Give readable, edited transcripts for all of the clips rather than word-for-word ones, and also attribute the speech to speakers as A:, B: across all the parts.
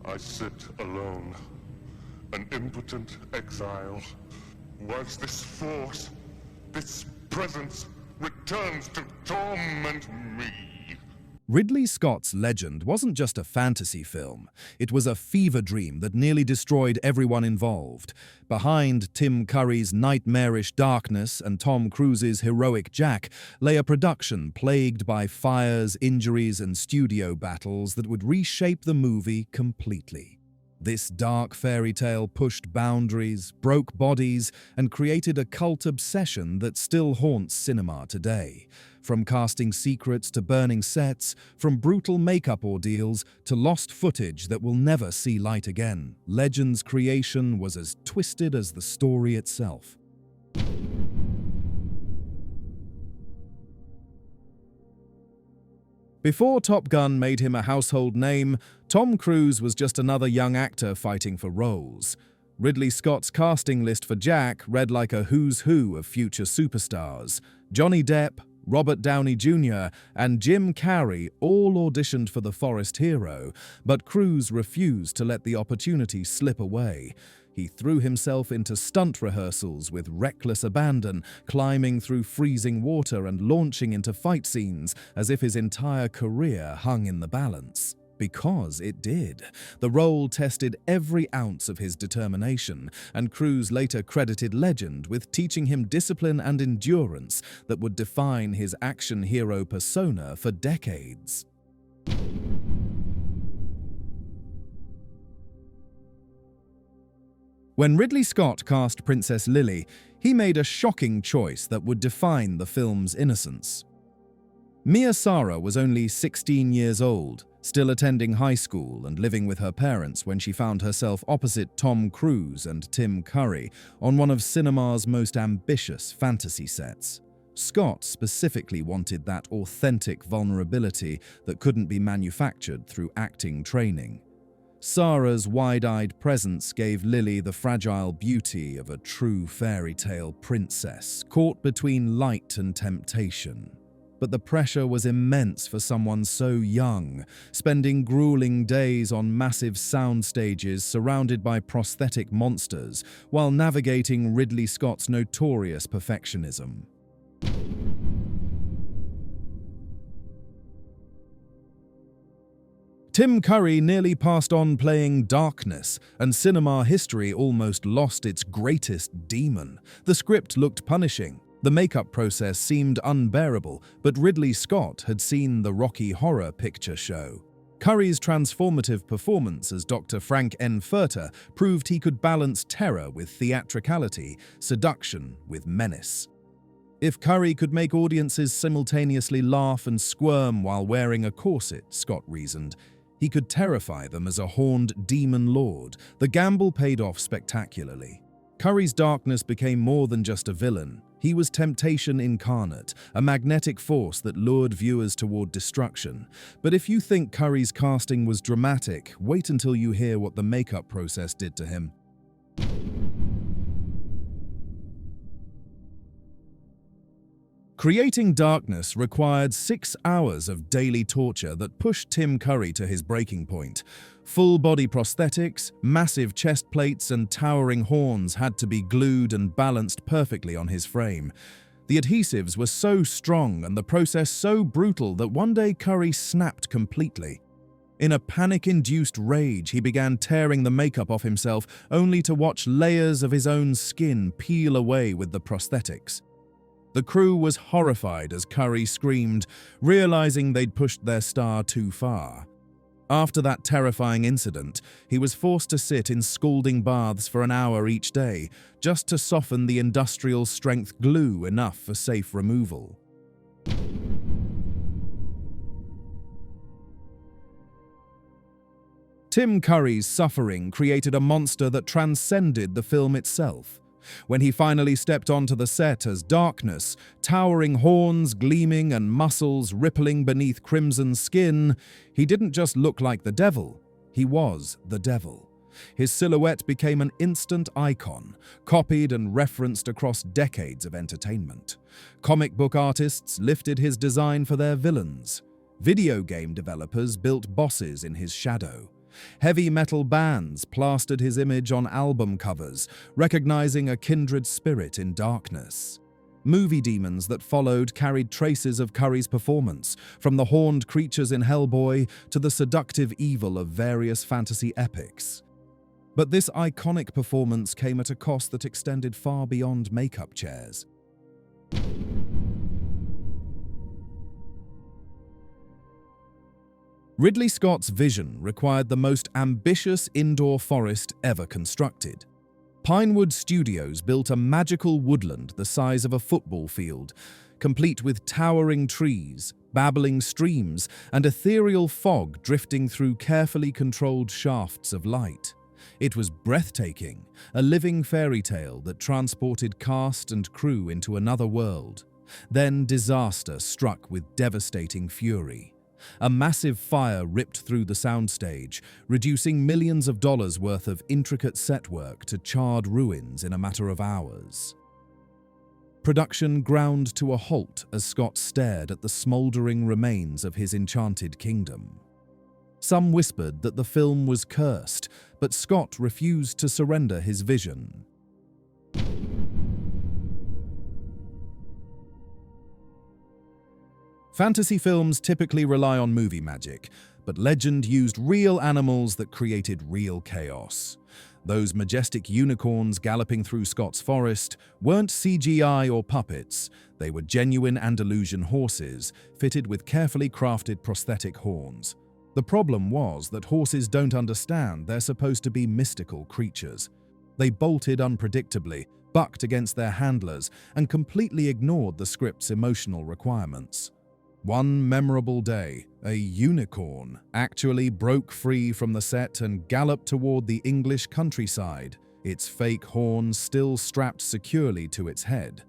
A: I sit alone, an impotent exile, whilst this force, this presence, returns to torment me.
B: Ridley Scott's Legend wasn't just a fantasy film. It was a fever dream that nearly destroyed everyone involved. Behind Tim Curry's nightmarish darkness and Tom Cruise's heroic Jack lay a production plagued by fires, injuries, and studio battles that would reshape the movie completely. This dark fairy tale pushed boundaries, broke bodies, and created a cult obsession that still haunts cinema today. From casting secrets to burning sets, from brutal makeup ordeals to lost footage that will never see light again, Legend's creation was as twisted as the story itself. Before Top Gun made him a household name, Tom Cruise was just another young actor fighting for roles. Ridley Scott's casting list for Jack read like a who's who of future superstars. Johnny Depp, Robert Downey Jr., and Jim Carrey all auditioned for the Forest hero, but Cruise refused to let the opportunity slip away. He threw himself into stunt rehearsals with reckless abandon, climbing through freezing water and launching into fight scenes as if his entire career hung in the balance. Because it did. The role tested every ounce of his determination, and Cruise later credited Legend with teaching him discipline and endurance that would define his action hero persona for decades. When Ridley Scott cast Princess Lily, he made a shocking choice that would define the film's innocence. Mia Sara was only 16 years old, still attending high school and living with her parents when she found herself opposite Tom Cruise and Tim Curry on one of cinema's most ambitious fantasy sets. Scott specifically wanted that authentic vulnerability that couldn't be manufactured through acting training. Sara's wide-eyed presence gave Lily the fragile beauty of a true fairy tale princess, caught between light and temptation. But the pressure was immense for someone so young, spending grueling days on massive sound stages surrounded by prosthetic monsters, while navigating Ridley Scott's notorious perfectionism. Tim Curry nearly passed on playing darkness, and cinema history almost lost its greatest demon. The script looked punishing. The makeup process seemed unbearable, but Ridley Scott had seen the Rocky Horror Picture Show. Curry's transformative performance as Dr. Frank N. Furter proved he could balance terror with theatricality, seduction with menace. If Curry could make audiences simultaneously laugh and squirm while wearing a corset, Scott reasoned, he could terrify them as a horned demon lord. The gamble paid off spectacularly. Curry's darkness became more than just a villain. He was temptation incarnate, a magnetic force that lured viewers toward destruction. But if you think Curry's casting was dramatic, wait until you hear what the makeup process did to him. Creating darkness required 6 hours of daily torture that pushed Tim Curry to his breaking point. Full-body prosthetics, massive chest plates, and towering horns had to be glued and balanced perfectly on his frame. The adhesives were so strong and the process so brutal that one day Curry snapped completely. In a panic-induced rage, he began tearing the makeup off himself, only to watch layers of his own skin peel away with the prosthetics. The crew was horrified as Curry screamed, realizing they'd pushed their star too far. After that terrifying incident, he was forced to sit in scalding baths for an hour each day, just to soften the industrial-strength glue enough for safe removal. Tim Curry's suffering created a monster that transcended the film itself. When he finally stepped onto the set as darkness, towering horns gleaming and muscles rippling beneath crimson skin, he didn't just look like the devil, he was the devil. His silhouette became an instant icon, copied and referenced across decades of entertainment. Comic book artists lifted his design for their villains. Video game developers built bosses in his shadow. Heavy metal bands plastered his image on album covers, recognizing a kindred spirit in darkness. Movie demons that followed carried traces of Curry's performance, from the horned creatures in Hellboy to the seductive evil of various fantasy epics. But this iconic performance came at a cost that extended far beyond makeup chairs. Ridley Scott's vision required the most ambitious indoor forest ever constructed. Pinewood Studios built a magical woodland the size of a football field, complete with towering trees, babbling streams, and ethereal fog drifting through carefully controlled shafts of light. It was breathtaking, a living fairy tale that transported cast and crew into another world. Then disaster struck with devastating fury. A massive fire ripped through the soundstage, reducing millions of dollars worth of intricate set work to charred ruins in a matter of hours. Production ground to a halt as Scott stared at the smoldering remains of his enchanted kingdom. Some whispered that the film was cursed, but Scott refused to surrender his vision. Fantasy films typically rely on movie magic, but legend used real animals that created real chaos. Those majestic unicorns galloping through Scott's forest weren't CGI or puppets. They were genuine Andalusian horses, fitted with carefully crafted prosthetic horns. The problem was that horses don't understand they're supposed to be mystical creatures. They bolted unpredictably, bucked against their handlers, and completely ignored the script's emotional requirements. One memorable day, a unicorn actually broke free from the set and galloped toward the English countryside, its fake horns still strapped securely to its head.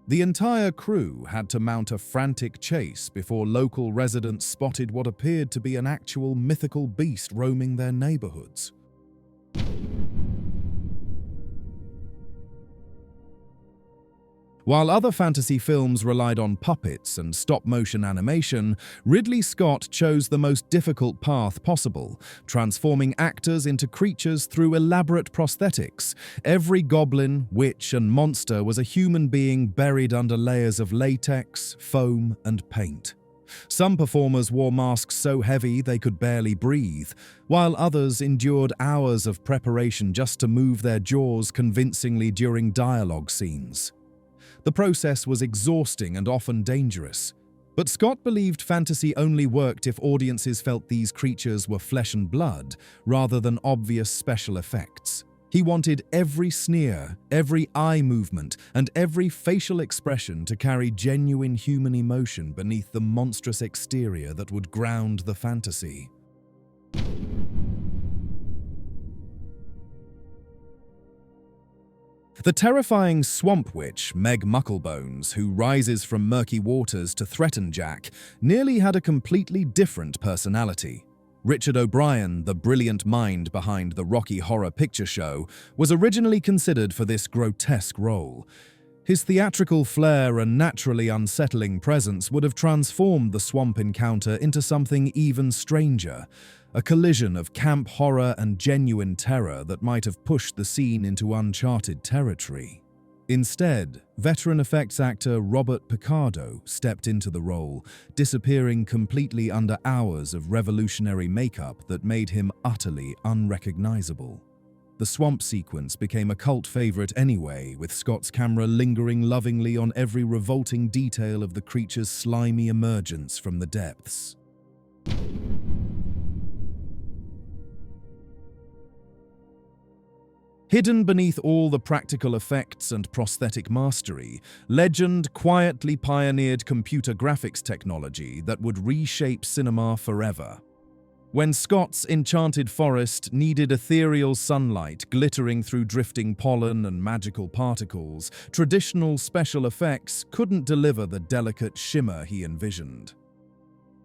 B: The entire crew had to mount a frantic chase before local residents spotted what appeared to be an actual mythical beast roaming their neighborhoods. While other fantasy films relied on puppets and stop-motion animation, Ridley Scott chose the most difficult path possible, transforming actors into creatures through elaborate prosthetics. Every goblin, witch, and monster was a human being buried under layers of latex, foam, and paint. Some performers wore masks so heavy they could barely breathe, while others endured hours of preparation just to move their jaws convincingly during dialogue scenes. The process was exhausting and often dangerous, but Scott believed fantasy only worked if audiences felt these creatures were flesh and blood, rather than obvious special effects. He wanted every sneer, every eye movement, and every facial expression to carry genuine human emotion beneath the monstrous exterior that would ground the fantasy. The terrifying swamp witch, Meg Mucklebones, who rises from murky waters to threaten Jack, nearly had a completely different personality. Richard O'Brien, the brilliant mind behind the Rocky Horror Picture Show, was originally considered for this grotesque role. His theatrical flair and naturally unsettling presence would have transformed the swamp encounter into something even stranger, a collision of camp horror and genuine terror that might have pushed the scene into uncharted territory. Instead, veteran effects actor Robert Picardo stepped into the role, disappearing completely under hours of revolutionary makeup that made him utterly unrecognizable. The swamp sequence became a cult favorite anyway, with Scott's camera lingering lovingly on every revolting detail of the creature's slimy emergence from the depths. Hidden beneath all the practical effects and prosthetic mastery, legend quietly pioneered computer graphics technology that would reshape cinema forever. When Scott's enchanted forest needed ethereal sunlight glittering through drifting pollen and magical particles, traditional special effects couldn't deliver the delicate shimmer he envisioned.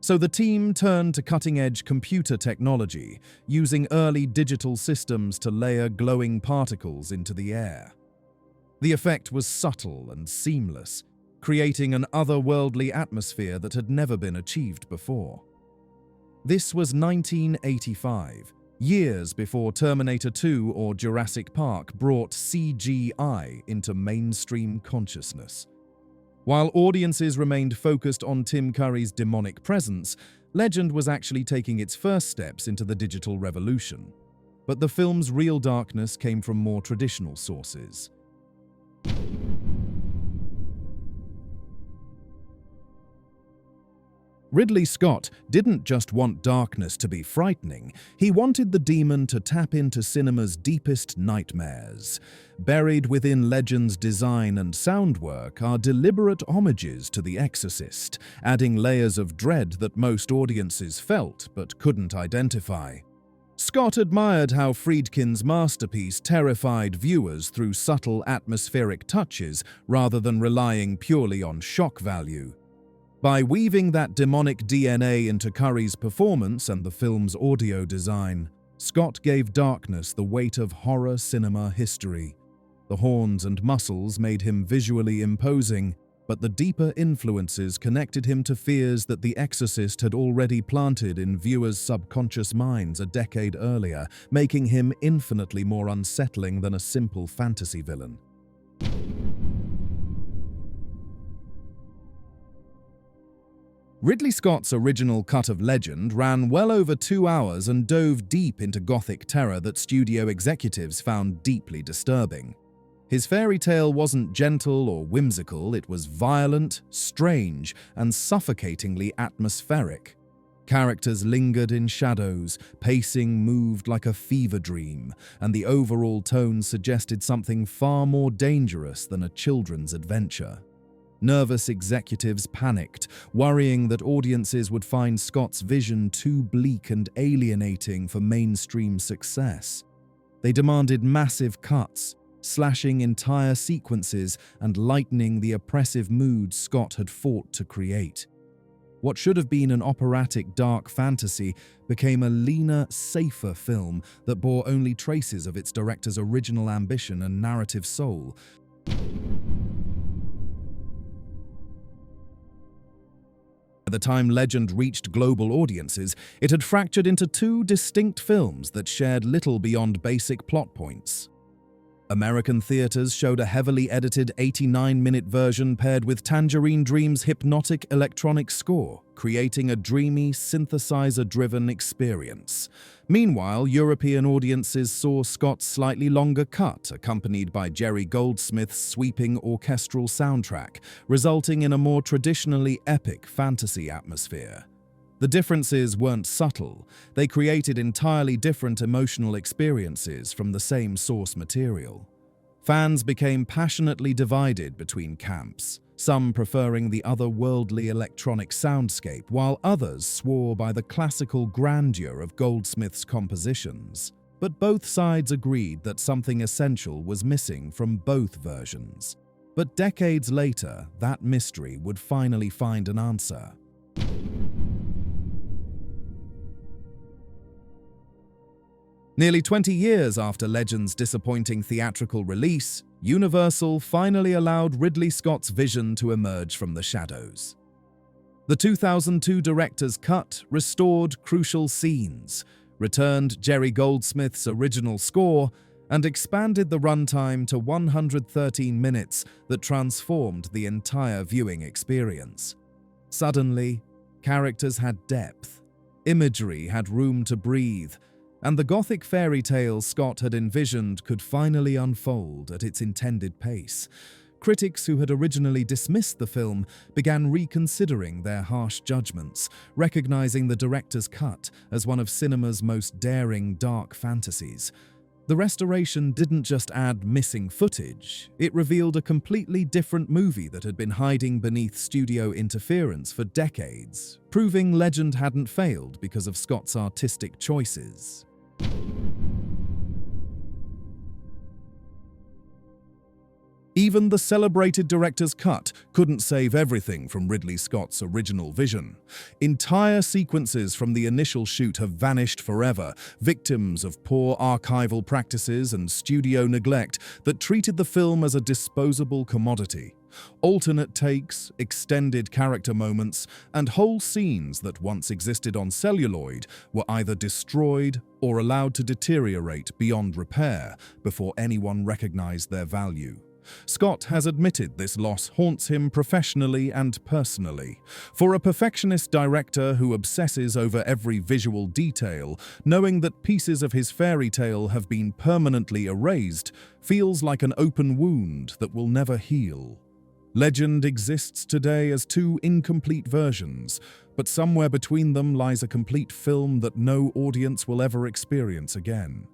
B: So the team turned to cutting-edge computer technology, using early digital systems to layer glowing particles into the air. The effect was subtle and seamless, creating an otherworldly atmosphere that had never been achieved before. This was 1985, years before Terminator 2 or Jurassic Park brought CGI into mainstream consciousness. While audiences remained focused on Tim Curry's demonic presence, Legend was actually taking its first steps into the digital revolution. But the film's real darkness came from more traditional sources. Ridley Scott didn't just want darkness to be frightening, he wanted the demon to tap into cinema's deepest nightmares. Buried within Legend's design and sound work are deliberate homages to The Exorcist, adding layers of dread that most audiences felt but couldn't identify. Scott admired how Friedkin's masterpiece terrified viewers through subtle atmospheric touches rather than relying purely on shock value. By weaving that demonic DNA into Curry's performance and the film's audio design, Scott gave darkness the weight of horror cinema history. The horns and muscles made him visually imposing, but the deeper influences connected him to fears that The Exorcist had already planted in viewers' subconscious minds a decade earlier, making him infinitely more unsettling than a simple fantasy villain. Ridley Scott's original cut of Legend ran well over 2 hours and dove deep into gothic terror that studio executives found deeply disturbing. His fairy tale wasn't gentle or whimsical, it was violent, strange, and suffocatingly atmospheric. Characters lingered in shadows, pacing moved like a fever dream, and the overall tone suggested something far more dangerous than a children's adventure. Nervous executives panicked, worrying that audiences would find Scott's vision too bleak and alienating for mainstream success. They demanded massive cuts, slashing entire sequences and lightening the oppressive mood Scott had fought to create. What should have been an operatic dark fantasy became a leaner, safer film that bore only traces of its director's original ambition and narrative soul. By the time Legend reached global audiences, it had fractured into two distinct films that shared little beyond basic plot points. American theaters showed a heavily edited 89-minute version paired with Tangerine Dream's hypnotic electronic score, creating a dreamy, synthesizer-driven experience. Meanwhile, European audiences saw Scott's slightly longer cut, accompanied by Jerry Goldsmith's sweeping orchestral soundtrack, resulting in a more traditionally epic fantasy atmosphere. The differences weren't subtle, they created entirely different emotional experiences from the same source material. Fans became passionately divided between camps, some preferring the otherworldly electronic soundscape, while others swore by the classical grandeur of Goldsmith's compositions. But both sides agreed that something essential was missing from both versions. But decades later, that mystery would finally find an answer. Nearly 20 years after Legend's disappointing theatrical release, Universal finally allowed Ridley Scott's vision to emerge from the shadows. The 2002 director's cut restored crucial scenes, returned Jerry Goldsmith's original score, and expanded the runtime to 113 minutes that transformed the entire viewing experience. Suddenly, characters had depth, imagery had room to breathe, and the gothic fairy tale Scott had envisioned could finally unfold at its intended pace. Critics who had originally dismissed the film began reconsidering their harsh judgments, recognizing the director's cut as one of cinema's most daring dark fantasies. The restoration didn't just add missing footage, it revealed a completely different movie that had been hiding beneath studio interference for decades, proving Legend hadn't failed because of Scott's artistic choices. Even the celebrated director's cut couldn't save everything from Ridley Scott's original vision. Entire sequences from the initial shoot have vanished forever, victims of poor archival practices and studio neglect that treated the film as a disposable commodity. Alternate takes, extended character moments, and whole scenes that once existed on celluloid were either destroyed or allowed to deteriorate beyond repair before anyone recognized their value. Scott has admitted this loss haunts him professionally and personally. For a perfectionist director who obsesses over every visual detail, knowing that pieces of his fairy tale have been permanently erased feels like an open wound that will never heal. Legend exists today as two incomplete versions, but somewhere between them lies a complete film that no audience will ever experience again.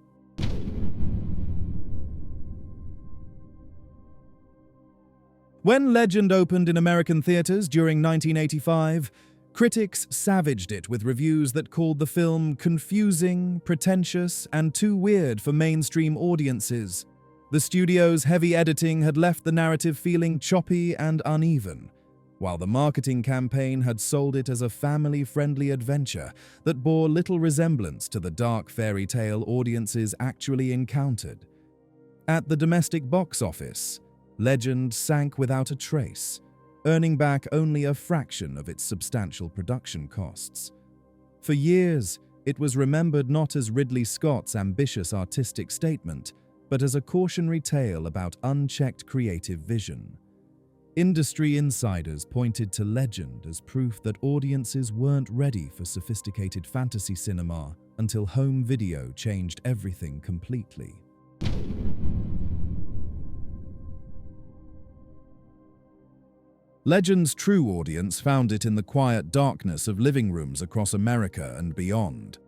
B: When Legend opened in American theaters during 1985, critics savaged it with reviews that called the film confusing, pretentious, and too weird for mainstream audiences. The studio's heavy editing had left the narrative feeling choppy and uneven, while the marketing campaign had sold it as a family-friendly adventure that bore little resemblance to the dark fairy tale audiences actually encountered. At the domestic box office, Legend sank without a trace, earning back only a fraction of its substantial production costs. For years, it was remembered not as Ridley Scott's ambitious artistic statement, but as a cautionary tale about unchecked creative vision. Industry insiders pointed to Legend as proof that audiences weren't ready for sophisticated fantasy cinema until home video changed everything completely. Legend's true audience found it in the quiet darkness of living rooms across America and beyond.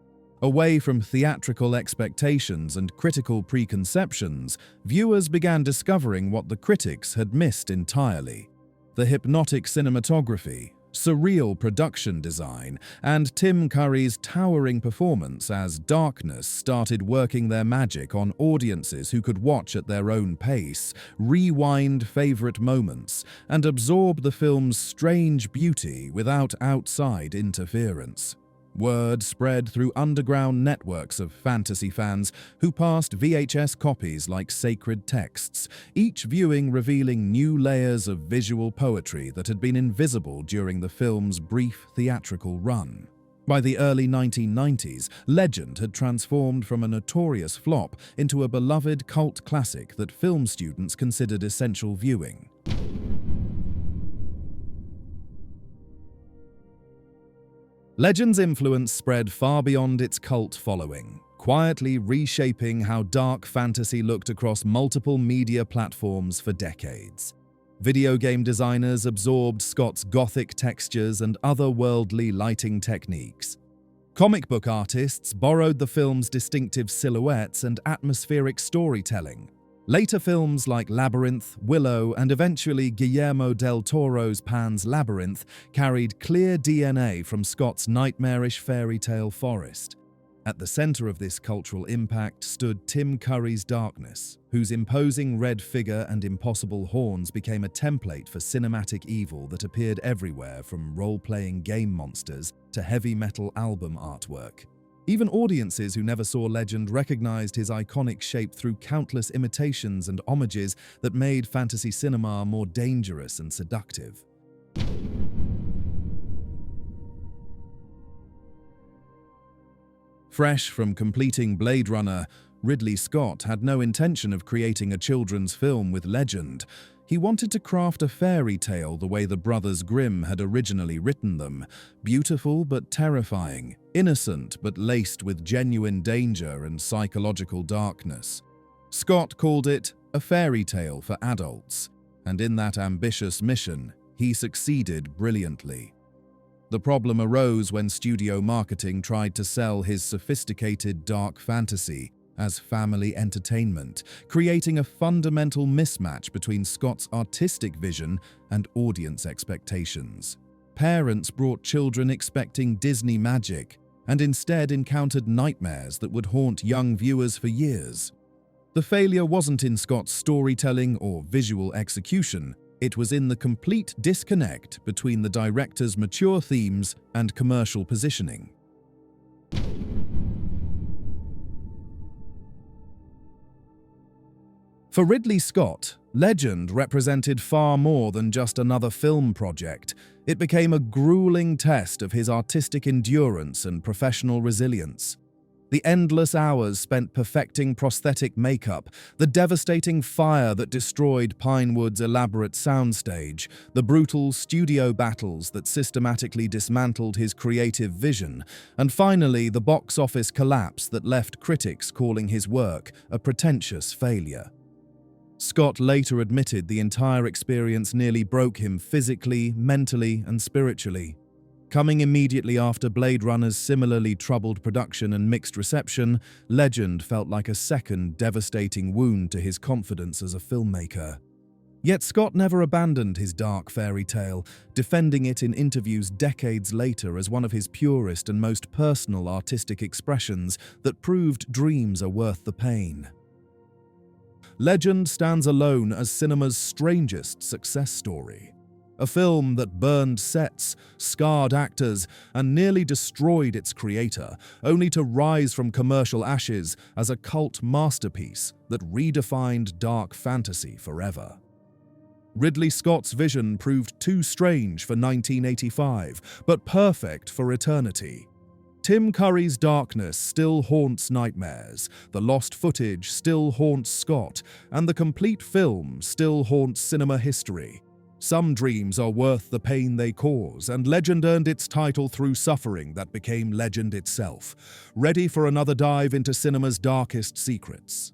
B: Away from theatrical expectations and critical preconceptions, viewers began discovering what the critics had missed entirely: the hypnotic cinematography, surreal production design, and Tim Curry's towering performance as darkness started working their magic on audiences who could watch at their own pace, rewind favorite moments, and absorb the film's strange beauty without outside interference. Word spread through underground networks of fantasy fans who passed VHS copies like sacred texts, each viewing revealing new layers of visual poetry that had been invisible during the film's brief theatrical run. By the early 1990s, Legend had transformed from a notorious flop into a beloved cult classic that film students considered essential viewing. Legend's influence spread far beyond its cult following, quietly reshaping how dark fantasy looked across multiple media platforms for decades. Video game designers absorbed Scott's gothic textures and otherworldly lighting techniques. Comic book artists borrowed the film's distinctive silhouettes and atmospheric storytelling. Later films like Labyrinth, Willow, and eventually Guillermo del Toro's Pan's Labyrinth carried clear DNA from Scott's nightmarish fairy tale forest. At the center of this cultural impact stood Tim Curry's Darkness, whose imposing red figure and impossible horns became a template for cinematic evil that appeared everywhere, from role-playing game monsters to heavy metal album artwork. Even audiences who never saw Legend recognized his iconic shape through countless imitations and homages that made fantasy cinema more dangerous and seductive. Fresh from completing Blade Runner, Ridley Scott had no intention of creating a children's film with Legend. He wanted to craft a fairy tale the way the Brothers Grimm had originally written them, beautiful but terrifying, innocent but laced with genuine danger and psychological darkness. Scott called it a fairy tale for adults, and in that ambitious mission, he succeeded brilliantly. The problem arose when studio marketing tried to sell his sophisticated dark fantasy as family entertainment, creating a fundamental mismatch between Scott's artistic vision and audience expectations. Parents brought children expecting Disney magic and instead encountered nightmares that would haunt young viewers for years. The failure wasn't in Scott's storytelling or visual execution, it was in the complete disconnect between the director's mature themes and commercial positioning. For Ridley Scott, Legend represented far more than just another film project. It became a grueling test of his artistic endurance and professional resilience. The endless hours spent perfecting prosthetic makeup, the devastating fire that destroyed Pinewood's elaborate soundstage, the brutal studio battles that systematically dismantled his creative vision, and finally the box office collapse that left critics calling his work a pretentious failure. Scott later admitted the entire experience nearly broke him physically, mentally, and spiritually. Coming immediately after Blade Runner's similarly troubled production and mixed reception, Legend felt like a second devastating wound to his confidence as a filmmaker. Yet Scott never abandoned his dark fairy tale, defending it in interviews decades later as one of his purest and most personal artistic expressions that proved dreams are worth the pain. Legend stands alone as cinema's strangest success story. A film that burned sets, scarred actors, and nearly destroyed its creator, only to rise from commercial ashes as a cult masterpiece that redefined dark fantasy forever. Ridley Scott's vision proved too strange for 1985, but perfect for eternity. Tim Curry's darkness still haunts nightmares, the lost footage still haunts Scott, and the complete film still haunts cinema history. Some dreams are worth the pain they cause, and Legend earned its title through suffering that became legend itself. Ready for another dive into cinema's darkest secrets?